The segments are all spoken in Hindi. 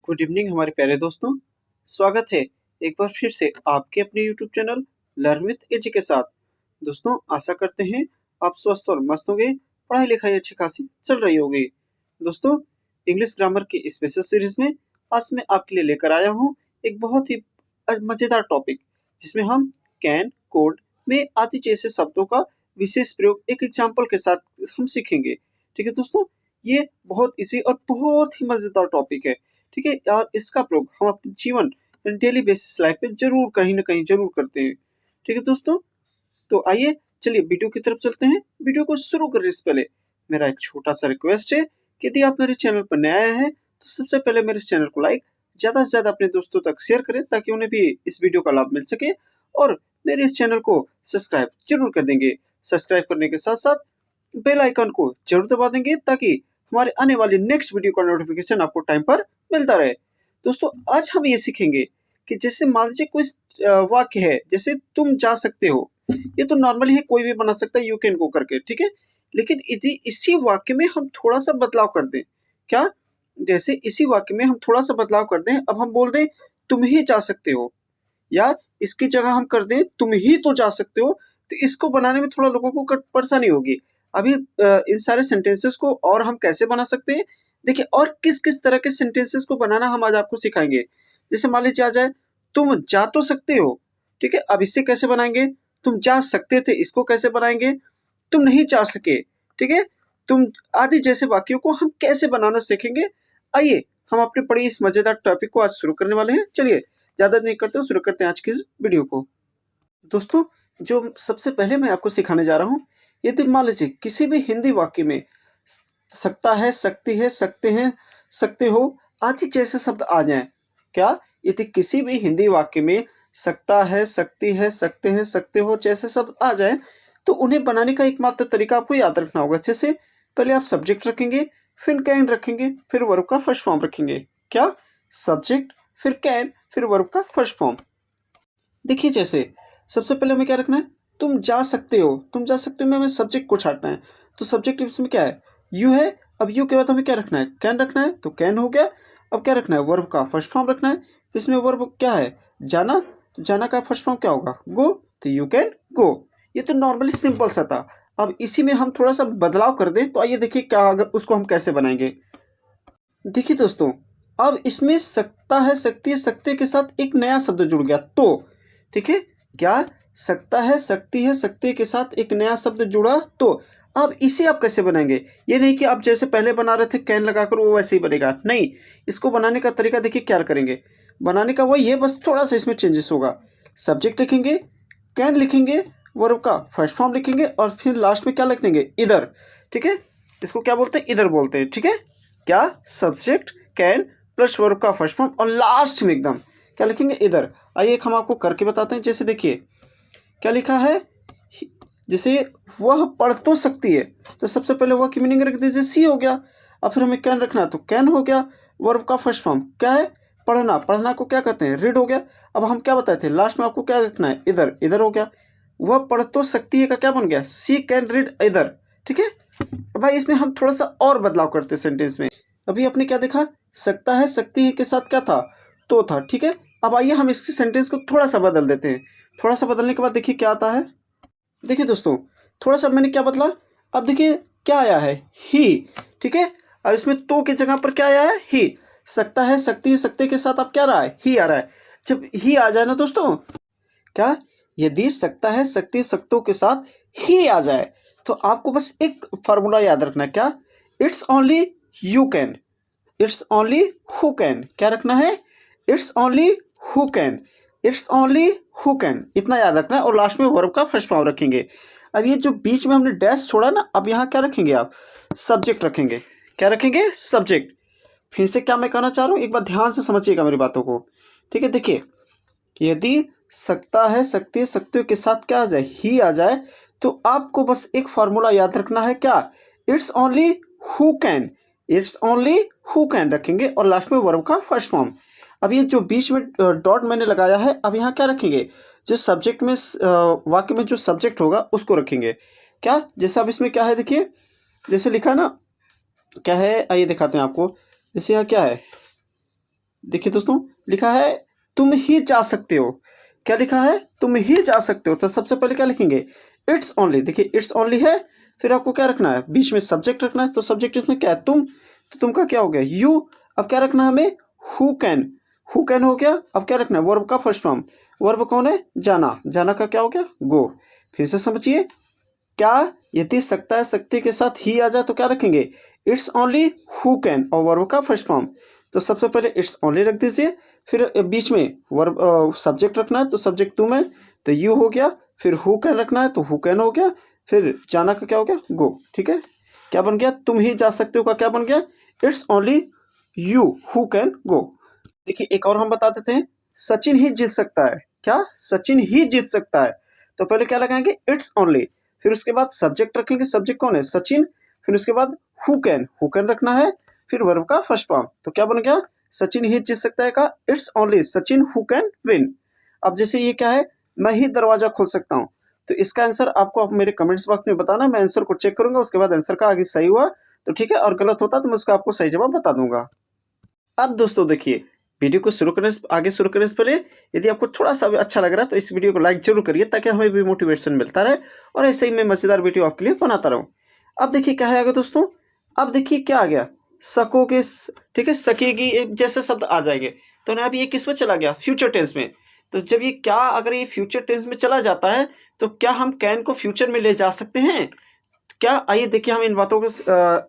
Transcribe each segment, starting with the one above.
गुड इवनिंग हमारे प्यारे दोस्तों। स्वागत है एक बार फिर से आपके अपने यूट्यूब चैनल लर्न विथ एजी के साथ। दोस्तों आशा करते हैं आप स्वस्थ और मस्त होंगे, पढ़ाई लिखाई अच्छी खासी चल रही होगी। दोस्तों इंग्लिश ग्रामर की स्पेशल सीरीज में आज मैं आपके लिए लेकर आया हूँ एक बहुत ही मज़ेदार टॉपिक, जिसमें हम कैन कोड में आदि जैसे शब्दों का विशेष प्रयोग एक एग्जाम्पल के साथ हम सीखेंगे। ठीक है दोस्तों, ये बहुत इजी और बहुत ही मज़ेदार टॉपिक है। ठीक है, और इसका प्रयोग हम अपने जीवन डेली बेसिस लाइफ पे जरूर कहीं ना कहीं जरूर करते हैं। ठीक है दोस्तों, तो आइए चलिए वीडियो की तरफ चलते हैं। वीडियो को शुरू करने से पहले मेरा एक छोटा सा रिक्वेस्ट है कि यदि आप मेरे चैनल पर नए आए हैं तो सबसे पहले मेरे चैनल को लाइक ज़्यादा से ज़्यादा अपने दोस्तों तक शेयर करें, ताकि उन्हें भी इस वीडियो का लाभ मिल सके। और मेरे इस चैनल को सब्सक्राइब जरूर कर देंगे। सब्सक्राइब करने के साथ साथ बेल आइकन को जरूर दबा देंगे, ताकि हमारे आने वाली नेक्स्ट वीडियो का नोटिफिकेशन आपको टाइम पर मिलता रहे। दोस्तों आज हम ये सीखेंगे कि जैसे मान लीजिए कोई वाक्य है, जैसे तुम जा सकते हो, ये तो नॉर्मली है, कोई भी बना सकता है यू कैन गो करके। ठीक है, लेकिन यदि इसी वाक्य में हम थोड़ा सा बदलाव कर दें, क्या जैसे इसी वाक्य में हम थोड़ा सा बदलाव कर दें, अब हम बोल दें तुम ही जा सकते हो, या इसकी जगह हम कर दें तुम ही तो जा सकते हो, तो इसको बनाने में थोड़ा लोगों को परेशानी होगी। अभी इन सारे सेंटेंसेस को और हम कैसे बना सकते हैं, देखिए, और किस किस तरह के सेंटेंसेस को बनाना हम आज आपको सिखाएंगे। जैसे मान लीजिए आ जाए तुम जा तो सकते हो, ठीक है, अब इससे कैसे बनाएंगे, तुम जा सकते थे, इसको कैसे बनाएंगे, तुम नहीं जा सके। ठीक है, तुम आदि जैसे वाक्यों को हम कैसे बनाना सीखेंगे। आइए हम अपने पढ़ी इस मजेदार टॉपिक को आज शुरू करने वाले हैं। चलिए ज़्यादा नहीं करते, शुरू करते हैं आज की इस वीडियो को। दोस्तों जो सबसे पहले मैं आपको सिखाने जा रहा हूँ, यदि मान लीजिए किसी भी हिंदी वाक्य में सकता है, सकती है, सकते हैं, सकते हो आदि जैसे शब्द आ जाएं, क्या यदि किसी भी हिंदी वाक्य में सकता है, सकती है, सकते हैं, सकते हो जैसे शब्द आ जाएं, तो उन्हें बनाने का एकमात्र तरीका आपको याद रखना होगा। जैसे पहले आप सब्जेक्ट रखेंगे, फिर कैन रखेंगे, फिर वर्ब का फर्स्ट फॉर्म रखेंगे। क्या सब्जेक्ट, फिर कैन, फिर वर्ब का फर्स्ट फॉर्म। देखिए जैसे सबसे पहले हमें क्या रखना है, तुम जा सकते हो, तुम जा सकते हो में हमें सब्जेक्ट को छाटना है। तो सब्जेक्ट इसमें क्या है, यू है। अब यू के बाद हमें क्या रखना है, कैन रखना है, तो कैन हो गया। अब क्या रखना है, वर्ब का फर्स्ट फॉर्म रखना है। इसमें वर्ब क्या है, जाना, तो जाना का फर्स्ट फॉर्म क्या होगा, गो, तो यू कैन गो। ये तो नॉर्मली सिंपल सा था। अब इसी में हम थोड़ा सा बदलाव कर दें, तो आइए देखिए क्या, अगर उसको हम कैसे बनाएंगे। देखिए दोस्तों, अब इसमें सकता है, सकती है, सकते के साथ एक नया शब्द जुड़ गया, तो। ठीक है, क्या सकता है, सकती है, सकते के साथ एक नया शब्द जुड़ा, तो अब इसे आप कैसे बनाएंगे। ये नहीं कि आप जैसे पहले बना रहे थे कैन लगाकर वो वैसे ही बनेगा, नहीं। इसको बनाने का तरीका देखिए क्या करेंगे, बनाने का वही है, बस थोड़ा सा इसमें चेंजेस होगा। सब्जेक्ट लिखेंगे, कैन लिखेंगे, वर्ब का फर्स्ट फॉर्म लिखेंगे, और फिर लास्ट में क्या लिख देंगे, इधर। ठीक है, इसको क्या बोलते हैं, इधर बोलते हैं। ठीक है, क्या सब्जेक्ट कैन प्लस वर्ब का फर्स्ट फॉर्म, और लास्ट में एकदम क्या लिखेंगे, इधर। आइए हम आपको करके बताते हैं। जैसे देखिए क्या लिखा है, जैसे वह पढ़ तो सकती है, तो सबसे पहले वह की मीनिंग रख दीजिए, सी हो गया। अब फिर हमें कैन रखना है, तो कैन हो गया। वर्ब का फर्स्ट फॉर्म क्या है, पढ़ना, पढ़ना को क्या कहते हैं, रीड हो गया। अब हम क्या बताए थे, लास्ट में आपको क्या रखना है, इधर, इधर हो गया। वह पढ़ तो सकती है का क्या बन गया, सी कैन रीड इधर। ठीक है, भाई इसमें हम थोड़ा सा और बदलाव करते हैं सेंटेंस में। अभी आपने क्या देखा, सकता है, सकती है के साथ क्या था, तो था। ठीक है, अब आइए हम इस सेंटेंस को थोड़ा सा बदल देते हैं। थोड़ा सा बदलने के बाद देखिए क्या आता है। देखिए दोस्तों, थोड़ा सा मैंने क्या बदला, अब देखिए क्या आया है, ही। ठीक है, अब इसमें तो की जगह पर क्या आया है, ही। सकता है, सकती है, सकते के साथ अब क्या रहा है, ही आ रहा है। जब ही आ जाए ना दोस्तों, क्या यदि सकता है, सकती है, सकतों के साथ ही आ जाए, तो आपको बस एक फार्मूला याद रखना है, क्या, it's only you can, it's only who can. क्या रखना है, it's only who can, it's only who can, इतना याद रखना है। और लास्ट में वर्ब का फर्स्ट फॉर्म रखेंगे। अब ये जो बीच में हमने डैश छोड़ा ना, अब यहाँ क्या रखेंगे आप, सब्जेक्ट रखेंगे। क्या रखेंगे, सब्जेक्ट। फिर से क्या मैं कहना चाह रहा हूँ, एक बार ध्यान से समझिएगा मेरी बातों को। ठीक है, देखिए यदि सकता है, सकती है, सकते के साथ क्या आ जाए, ही आ जाए, तो आपको बस एक फार्मूला याद रखना है, क्या, it's only who can, it's only who can रखेंगे, और लास्ट में वर्ब का फर्स्ट फॉर्म। अब ये जो बीच में डॉट मैंने लगाया है, अब यहाँ क्या रखेंगे, जो सब्जेक्ट में वाक्य में जो सब्जेक्ट होगा उसको रखेंगे। क्या, जैसे अब इसमें क्या है, देखिए जैसे लिखा ना, क्या है, आइए दिखाते हैं आपको। जैसे यहाँ क्या है, देखिए दोस्तों, लिखा है तुम ही जा सकते हो। क्या लिखा है? तुम ही जा सकते हो। तो सबसे पहले क्या लिखेंगे? It's only. देखिए इट्स ओनली है, फिर आपको क्या रखना है? बीच में सब्जेक्ट रखना है। तो सब्जेक्ट इसमें क्या है? तुम। तो तुम का क्या हो गया? यू। अब क्या रखना है हमें? Who can. हु कैन हो गया। अब क्या रखना है? वर्ब का फर्स्ट फॉर्म। वर्ब कौन है? जाना। जाना का क्या हो गया? गो। फिर से समझिए, क्या यदि सकता है सकते के साथ ही आ जाए तो क्या रखेंगे? इट्स ओनली हु कैन और वर्ब का फर्स्ट फॉर्म। तो सबसे पहले इट्स ओनली रख दीजिए, फिर बीच में वर्ब सब्जेक्ट रखना है। तो सब्जेक्ट तुम है तो यू हो गया, फिर हु कैन रखना है तो हु कैन हो गया, फिर जाना का क्या हो गया? गो। ठीक है, क्या बन गया? तुम ही जा सकते हो का क्या बन गया? It's only you who can go. देखिए एक और हम बता देते हैं, सचिन ही जीत सकता है। क्या? सचिन ही जीत सकता है। तो पहले क्या लगाएंगे? इट्स ओनली, फिर उसके बाद सब्जेक्ट रखेंगे। सब्जेक्ट कौन है? सचिन। फिर उसके बाद हु कैन रखना है, फिर वर्ब का फर्स्ट फॉर्म। तो क्या बन गया? सचिन ही जीत सकता है का it's only Sachin who can win. अब जैसे ये क्या है? मैं ही दरवाजा खोल सकता हूँ। तो इसका आंसर आपको आप मेरे कमेंट्स बॉक्स में बताना, मैं आंसर को चेक करूंगा, उसके बाद आंसर का आगे सही हुआ तो ठीक है, और गलत होता तो मैं उसका आपको सही जवाब बता दूंगा। अब दोस्तों देखिए, वीडियो को आगे शुरू करने से पहले यदि आपको थोड़ा सा भी अच्छा लग रहा है तो इस वीडियो को लाइक जरूर करिए, ताकि हमें भी मोटिवेशन मिलता रहे और ऐसे ही मैं मजेदार वीडियो आपके लिए बनाता रहूं। अब देखिए क्या है आगे दोस्तों, अब देखिए क्या आ गया? सकोगे, ठीक है, सकेगी जैसे शब्द आ जाएंगे। तो ना अभी ये किस में चला गया? फ्यूचर टेंस में। तो जब ये क्या, अगर ये फ्यूचर टेंस में चला जाता है तो क्या हम कैन को फ्यूचर में ले जा सकते हैं क्या? आइए देखिए, हम इन बातों को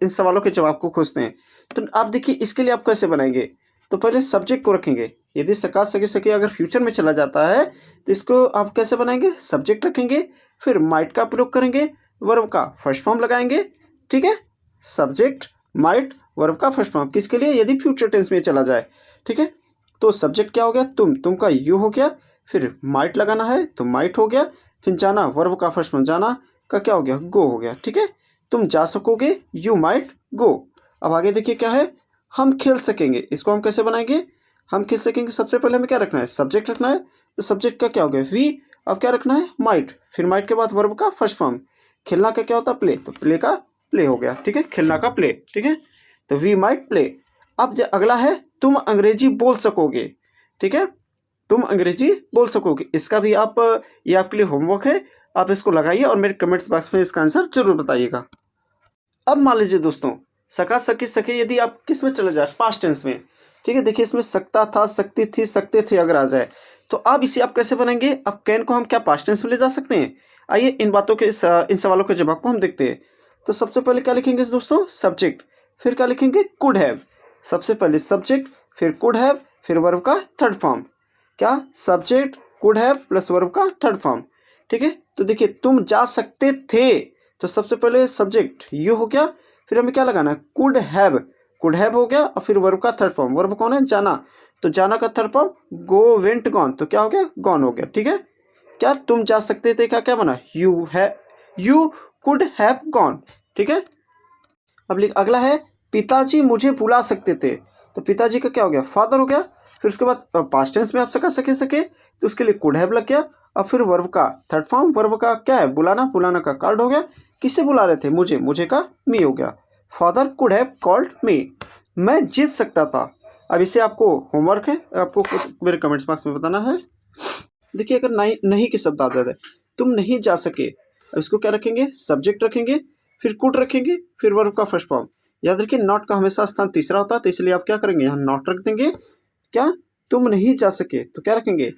इन सवालों के जवाब को खोजते हैं। तो आप देखिए इसके लिए आप कैसे बनाएंगे? तो पहले सब्जेक्ट को रखेंगे। यदि सका सके सके अगर फ्यूचर में चला जाता है तो इसको आप कैसे बनाएंगे? सब्जेक्ट रखेंगे, फिर माइट का प्रयोग करेंगे, वर्ब का फर्स्ट फॉर्म लगाएंगे। ठीक है, सब्जेक्ट माइट वर्ब का फर्स्ट फॉर्म किसके लिए? यदि फ्यूचर टेंस में चला जाए। ठीक है, तो सब्जेक्ट क्या हो गया? तुम का यू हो गया, फिर माइट लगाना है तो माइट हो गया, फिर जाना वर्ब का फर्स्ट फॉर्म, जाना का क्या हो गया? गो हो गया। ठीक है, तुम जा सकोगे, यू माइट गो। अब आगे देखिए क्या है? हम खेल सकेंगे। इसको हम कैसे बनाएंगे? हम खेल सकेंगे, सबसे पहले हमें क्या रखना है? सब्जेक्ट रखना है। तो सब्जेक्ट का क्या हो गया? वी। अब क्या रखना है? माइट, फिर माइट के बाद वर्ब का फर्स्ट फॉर्म। खेलना का क्या होता है? प्ले। तो प्ले का प्ले हो गया। ठीक है, खेलना का प्ले। ठीक है, तो वी माइट प्ले। अब अगला है, तुम अंग्रेजी बोल सकोगे। ठीक है, तुम अंग्रेजी बोल सकोगे। इसका भी आप, ये आपके लिए होमवर्क है, आप इसको लगाइए और मेरे कमेंट्स बॉक्स में इसका आंसर जरूर बताइएगा। अब मान लीजिए दोस्तों, सका सके सके यदि आप किस में चले जाए? पास्ट टेंस में। ठीक है, देखिए इसमें सकता था, सकती थी, सकते थे अगर आ जाए तो अब इसे आप कैसे बनाएंगे? अब कैन को हम क्या पास्ट टेंस में ले जा सकते हैं? आइए इन बातों के इन सवालों के जवाब को हम देखते हैं। तो सबसे पहले क्या लिखेंगे दोस्तों? सब्जेक्ट, फिर क्या लिखेंगे? Could have. सबसे पहले सब्जेक्ट, फिर कुड हैव, फिर वर्ब का थर्ड फॉर्म। क्या? Subject could have plus verb का थर्ड फॉर्म। ठीक है, तो देखिए तुम जा सकते थे, तो सबसे पहले सब्जेक्ट यू हो गया, फिर हमें क्या लगाना है? कुड हैव हो गया, और फिर वर्ब का थर्ड फॉर्म। वर्ब कौन है? जाना। तो जाना का थर्ड फॉर्म गो, वेंट, गॉन। तो क्या हो गया? गॉन हो गया। ठीक है, क्या तुम जा सकते थे का क्या बना? You could have gone. ठीक है, अब अगला है, पिताजी मुझे बुला सकते थे। तो पिताजी का क्या हो गया? फादर हो गया। फिर उसके बाद पास्ट टेंस में आप सके तो उसके लिए कुड हैव लग गया, और फिर वर्ब का थर्ड फॉर्म। वर्ब का क्या है? बुलाना। बुलाना का कार्ड हो गया। किससे बुला रहे थे? मुझे। मुझे का मी हो गया। Father could have called me. मैं जीत सकता था। अब इसे आपको होमवर्क है, आपको मेरे कमेंट्स बॉक्स में बताना है। देखिए अगर नहीं के शब्द आ जाते, तुम नहीं जा सके, अब इसको क्या रखेंगे? सब्जेक्ट रखेंगे, फिर कुड रखेंगे, फिर वर्ब का फर्स्ट फॉर्म। याद रखिए नॉट का हमेशा स्थान तीसरा होता है, तो इसलिए आप क्या करेंगे? यहाँ नॉट रख देंगे। क्या? तुम नहीं जा सके, तो क्या रखेंगे?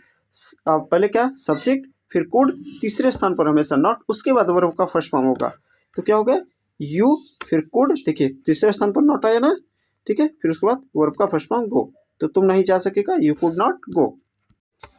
आप पहले क्या? सब्जेक्ट, फिर कुड, तीसरे स्थान पर हमेशा नॉट, उसके बाद वर्ब का फर्स्ट फॉर्म होगा। तो क्या होगा? यू, फिर कुड, देखिए तीसरे स्थान पर नॉट आया ना। ठीक है, फिर उसके बाद वर्ब का फर्स्ट फॉर्म गो। तो तुम नहीं जा सकेगा, यू कुड नॉट गो।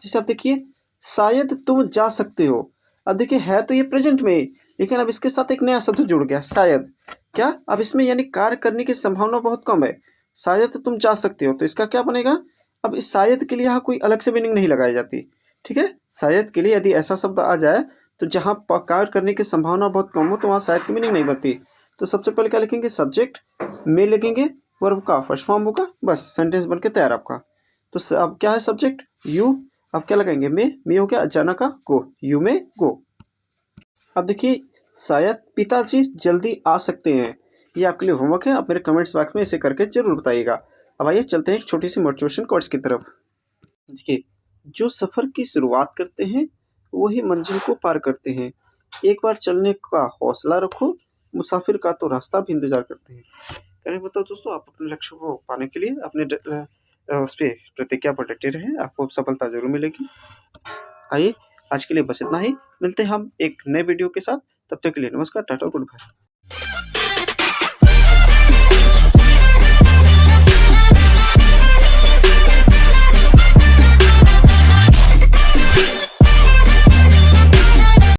जैसे आप देखिए, शायद तुम जा सकते हो। अब देखिए है तो ये प्रेजेंट में, लेकिन अब इसके साथ एक नया शब्द जुड़ गया, शायद। क्या? अब इसमें यानी कार्य करने की संभावना बहुत कम है। शायद तो तुम जा सकते हो, तो इसका क्या बनेगा? अब इस शायद के लिए यहाँ कोई अलग से मीनिंग नहीं लगाई जाती। ठीक है, शायद के लिए यदि ऐसा शब्द आ जाए तो जहाँ कार्य करने की संभावना बहुत कम हो तो वहाँ शायद की मीनिंग नहीं बनती। तो सबसे पहले क्या लिखेंगे? सब्जेक्ट में लिखेंगे, वर्ब का फर्स्ट फॉर्म होगा, बस सेंटेंस बन के तैयार आपका। तो अब क्या है? सब्जेक्ट यू, अब क्या लगाएंगे? में हो गया, अचानक का गो, यू में गो। अब देखिए, शायद पिताजी जल्दी आ सकते हैं। ये आपके लिए होमवर्क है, आप मेरे कमेंट्स बॉक्स में इसे करके जरूर बताइएगा। अब आइए चलते हैं एक छोटी सी मोटिवेशन कोट्स की तरफ। देखिए, जो सफ़र की शुरुआत करते हैं वही मंजिल को पार करते हैं। एक बार चलने का हौसला रखो, मुसाफिर का तो रास्ता भी इंतज़ार करते हैं। कहने का मतलब दोस्तों, आप अपने लक्ष्य को पाने के लिए अपने उस पे प्रतिज्ञा पर डटे रहें, आपको सफलता ज़रूर मिलेगी। आइए, आज के लिए बस इतना ही। मिलते हैं हम एक नए वीडियो के साथ। तब तक के लिए नमस्कार, टाटा, गुड बाय।